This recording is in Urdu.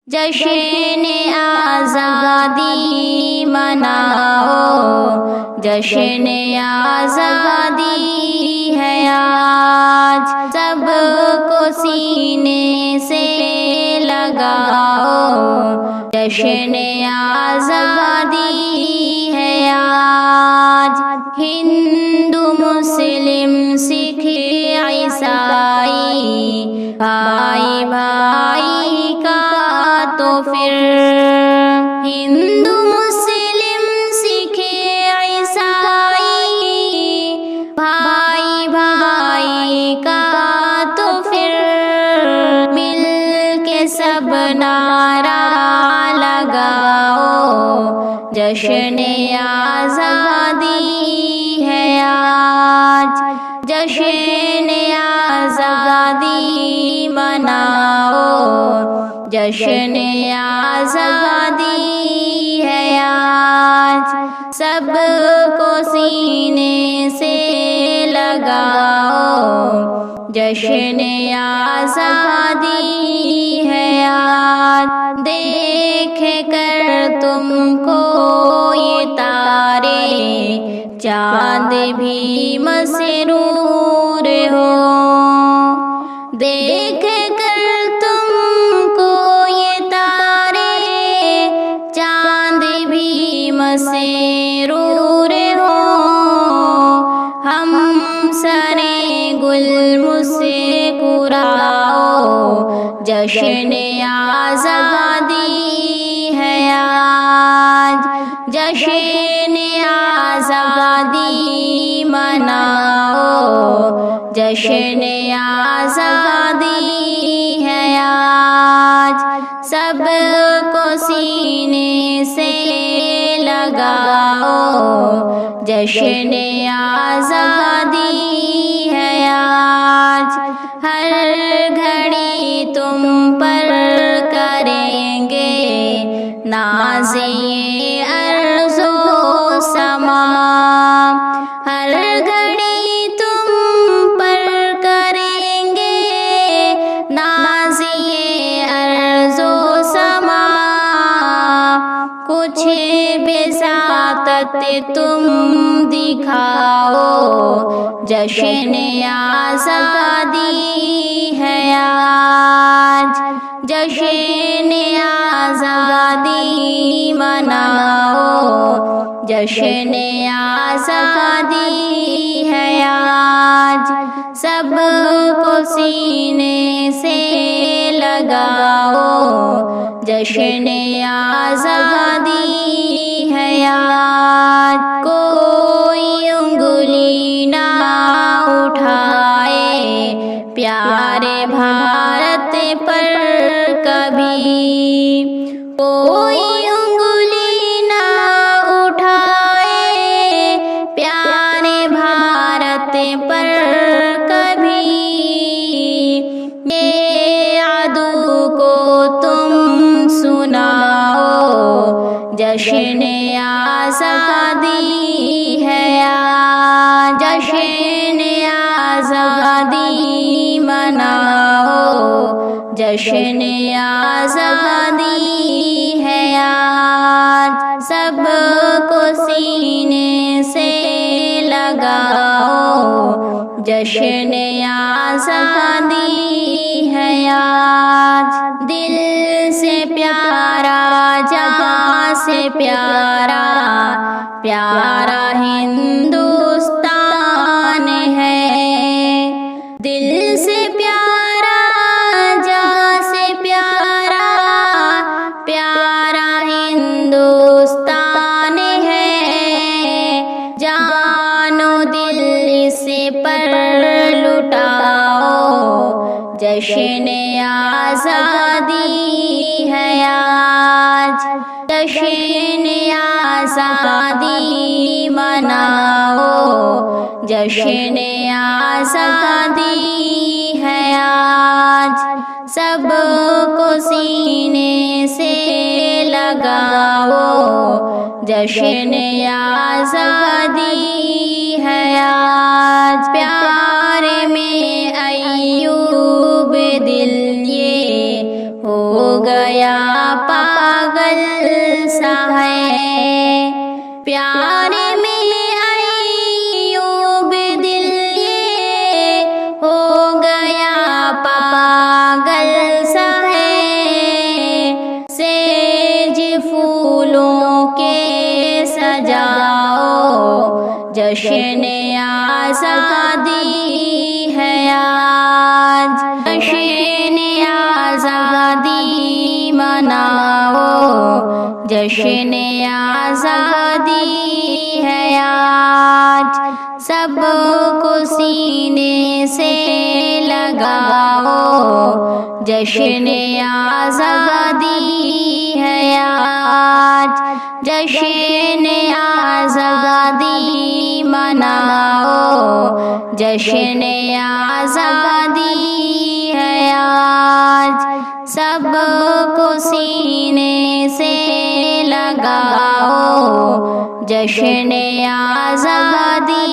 جشن آزادی مناؤ، جشن آزادی ہے آج، سب کو سینے سے لگاؤ، جشن آزادی ہے آج۔ ہندو مسلم سکھ عیسائی بھائی بھائی کا تو پھر، ہندو مسلم سکھ عیسائی بھائی بھائی کا تو پھر، مل کے سب نعرہ لگاؤ، جشن آزادی ہے آج، جشن آزادی مناؤ، جشن آزادی ہے آج، سب کو سینے سے لگاؤ، جشن آزادی ہے آج۔ دیکھ کر تم کو یہ تارے چاند بھی مسرور ہو، دیکھ کر تم کو یہ تارے چاند بھی مسرور ہو، ہم سرے گل مسکراؤ، جشن آزادی ہے آج، جشن آزادی مناؤ، جشن آزادی ہے آج، سب کو سینے سے لگاؤ، جشن آزادی ہے آج۔ ہر گھڑی تم پر کریں گے ناز یہ ارض و سما، ہر گھڑی تم پر کریں گے ناز یہ ارض و سما، کچھ بساطت تم دکھاؤ، جشن آزادی ہے آج، جشن آزادی مناؤ، جشن آزادی ہے آج، سب کو سینے سے لگاؤ، جشن آزادی ہے آج۔ کوئی انگلی نہ اٹھائے پیارے بھارت پر کبھی، کوئی انگلی نہ اٹھائے پیارے بھارت پر کبھی، یہ عدو کو تم سناؤ، جشن آزادی ہے آج، جشن آزادی مناؤ، جشن آزادی ہے آج، سب کو سینے سے لگاؤ، جشن آزادی ہے آج۔ دل سے پیارا جہاں سے پیارا پیارا ہندوستان ہے، دل سے پیارا جہاں سے پیارا پیارا ہندوستان ہے، جان و دل اس پر لٹاؤ، جشن آزادی ہے آج، جشن آزادی مناؤ، جشن آزادی ہے آج، سب کو سینے سے لگاؤ، جشن آزادی ہے آج۔ پیار میں ایوب دل یہ ہو گیا پاگل سا ہے، پیارے میں ایوب دل یہ ہو گیا پاگل سا ہے، سیج پھولوں کے سجاؤ جشن آزادی ہے آج، جشن آزادی مناؤ، جشن آزادی ہے آج، سب کو سینے سے لگاؤ، جشن آزادی ہے آج، جشن آزادی مناؤ، جشن آزادی ہے آج، سب کو سینے سے لگاؤ، جشن آزادی